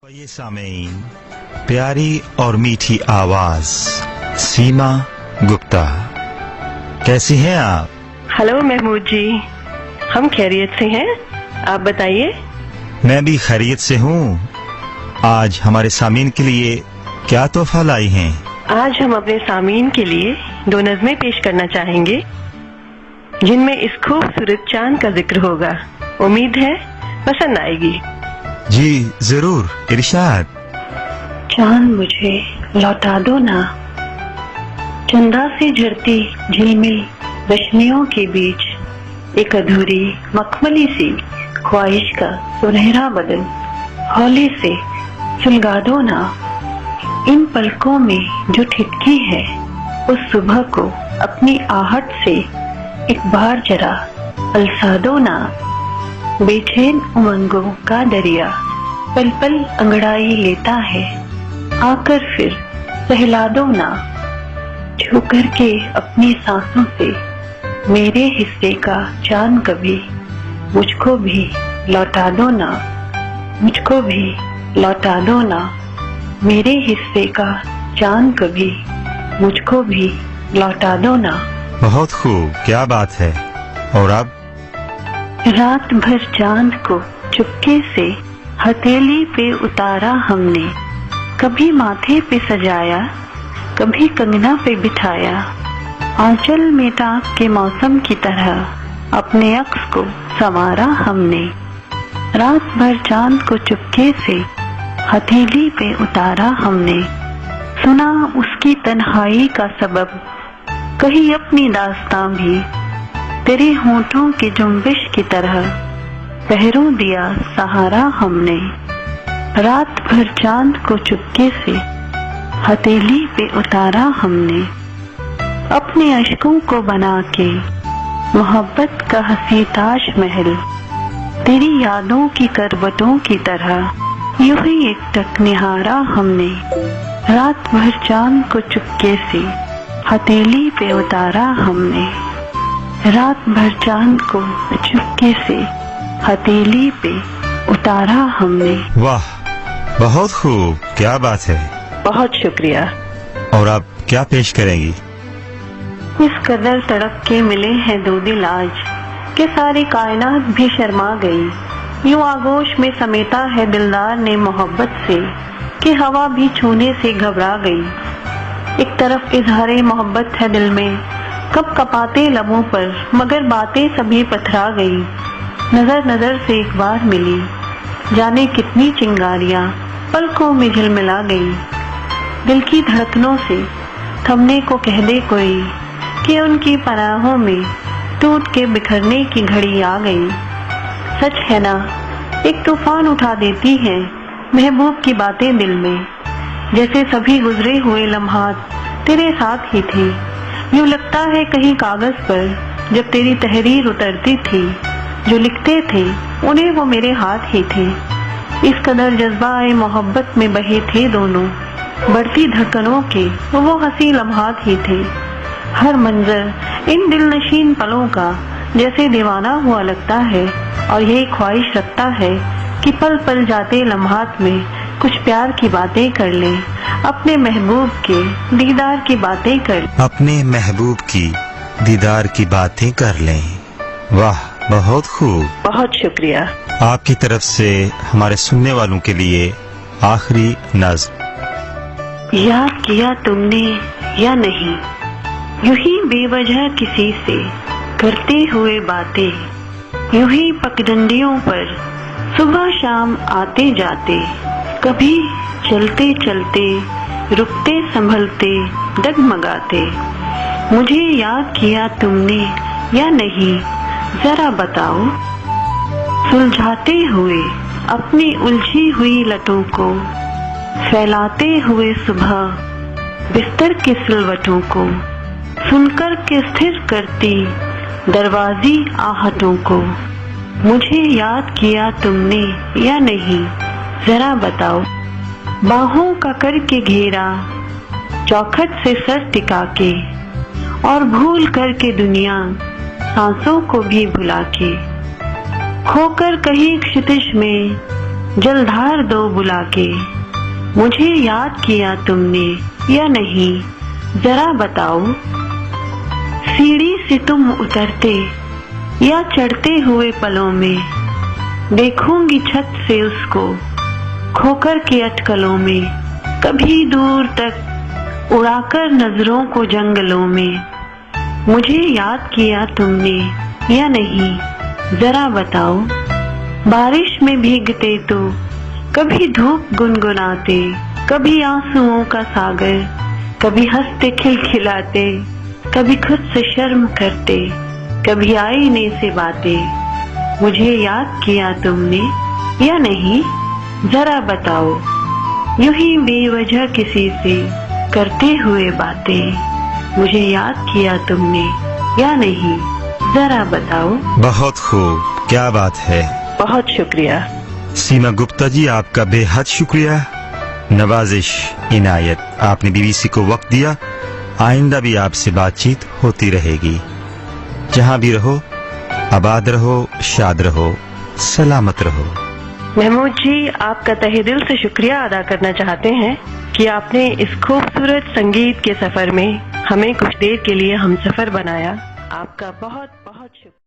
ये सामीन, प्यारी और मीठी आवाज सीमा गुप्ता, कैसी हैं आप? हेलो महमूद जी, हम खैरियत से हैं, आप बताइए। मैं भी खैरियत से हूँ। आज हमारे सामीन के लिए क्या तोहफा लाई हैं? आज हम अपने सामीन के लिए 2 नज़में पेश करना चाहेंगे जिनमें इस खूबसूरत चांद का जिक्र होगा। उम्मीद है पसंद आएगी। जी जरूर, इरशाद। चांद मुझे लौटा दो ना, चंदा से झरती झिलमिल रोशनियों के बीच एक अधूरी मखमली सी ख्वाहिश का सुनहरा बदन हौले से सुलगा दो ना। इन पलकों में जो ठिठकी है उस सुबह को अपनी आहट से एक बार जरा अलसा दो ना। बेचैन उमंगों का दरिया पल पल अंगड़ाई लेता है, आकर फिर सहला दो ना। छू कर के अपनी सांसों से मेरे हिस्से का चांद कभी मुझको भी लौटा दो ना, मुझको भी लौटा दो ना। मेरे हिस्से का चांद कभी मुझको भी लौटा दो ना। बहुत खूब, क्या बात है। और अब रात भर चांद को चुपके से हथेली पे उतारा हमने, कभी माथे पे सजाया, कभी कंगना पे बिठाया। आंचल में टाक के मौसम की तरह अपने अक्स को संवारा हमने। रात भर चांद को चुपके से हथेली पे उतारा हमने। सुना उसकी तन्हाई का सबब, कही अपनी दास्तां भी तेरे होठों की जुम्बिश की तरह पहरों दिया सहारा हमने। रात भर चांद को चुपके से हथेली पे उतारा हमने। अपने अश्कों को बना के मोहब्बत का हंसी ताज महल तेरी यादों की करवटों की तरह यूं ही एकटक निहारा हमने। रात भर चांद को चुपके से हथेली पे उतारा हमने। रात भर चांद को चुपके से हथेली पे उतारा हमने। वाह, बहुत खूब, क्या बात है। बहुत शुक्रिया। और आप क्या पेश करेंगी? इस कदर तड़प के मिले हैं दो दिल आज कि सारी कायनात भी शर्मा गई। यूं आगोश में समेटा है दिलदार ने मोहब्बत से कि हवा भी छूने से घबरा गई। एक तरफ इजहारे मोहब्बत है दिल में, कब कपाते लबों पर, मगर बातें सभी पथरा गई। नजर नजर से एक बार मिली, जाने कितनी चिंगारियां पलकों में झिलमिला गई। दिल की धड़कनों से थमने को कह दे कोई कि उनकी पनाहों में टूट के बिखरने की घड़ी आ गई। सच है ना, एक तूफान उठा देती है महबूब की बातें दिल में, जैसे सभी गुजरे हुए लम्हात तेरे साथ ही थे। यूं लगता है कहीं कागज पर जब तेरी तहरीर उतरती थी, जो लिखते थे उन्हें वो मेरे हाथ ही थे। इस कदर जज्बा-ए मोहब्बत में बहे थे दोनों, बढ़ती धड़कनों के वो हंसी लम्हात ही थे। हर मंजर इन दिलनशीन पलों का जैसे दीवाना हुआ लगता है और यही ख्वाहिश रखता है कि पल पल जाते लम्हात में कुछ प्यार की बातें कर लें, अपने महबूब के दीदार की बातें कर लें। अपने महबूब की दीदार की बातें कर लें। वाह, बहुत खूब। बहुत शुक्रिया। आपकी तरफ से हमारे सुनने वालों के लिए आखिरी नज़्म। याद किया तुमने या नहीं, यूं ही बेवजह किसी से करते हुए बातें, यूं ही पगडंडियों पर सुबह शाम आते जाते, कभी चलते चलते रुकते संभलते डगमगाते। मुझे याद किया तुमने या नहीं, जरा बताओ। सुलझाते हुए अपनी उलझी हुई लटों को, फैलाते हुए सुबह बिस्तर के सिलवटों को, सुनकर के स्थिर करती दरवाजी आहटों को। मुझे याद किया तुमने या नहीं, जरा बताओ। बाहों का करके घेरा चौखट से सर टिका के, और भूल करके दुनिया सांसों को भी भुला के, खोकर कहीं क्षितिज में जलधार दो बुला के, मुझे याद किया तुमने या नहीं जरा बताओ। सीढ़ी से तुम उतरते या चढ़ते हुए पलों में, देखूंगी छत से उसको खोकर के अटकलों में, कभी दूर तक उड़ाकर नजरों को जंगलों में। मुझे याद किया तुमने या नहीं जरा बताओ। बारिश में भीगते तो कभी धूप गुनगुनाते, कभी आंसुओं का सागर, कभी हंसते खिलखिलाते, कभी खुद से शर्म करते, कभी आईने से बातें। मुझे याद किया तुमने या नहीं जरा बताओ। यूं ही बेवजह किसी से करते हुए बातें, मुझे याद किया तुमने या नहीं जरा बताओ। बहुत खूब, क्या बात है। बहुत शुक्रिया। सीमा गुप्ता जी, आपका बेहद शुक्रिया। नवाजिश, इनायत, आपने बीबीसी को वक्त दिया। आइंदा भी आपसे बातचीत होती रहेगी। जहां भी रहो, आबाद रहो, शाद रहो, सलामत रहो। महमूद जी, आपका तहे दिल से शुक्रिया अदा करना चाहते हैं कि आपने इस खूबसूरत संगीत के सफर में हमें कुछ देर के लिए हम सफर बनाया। आपका बहुत बहुत शुक्रिया।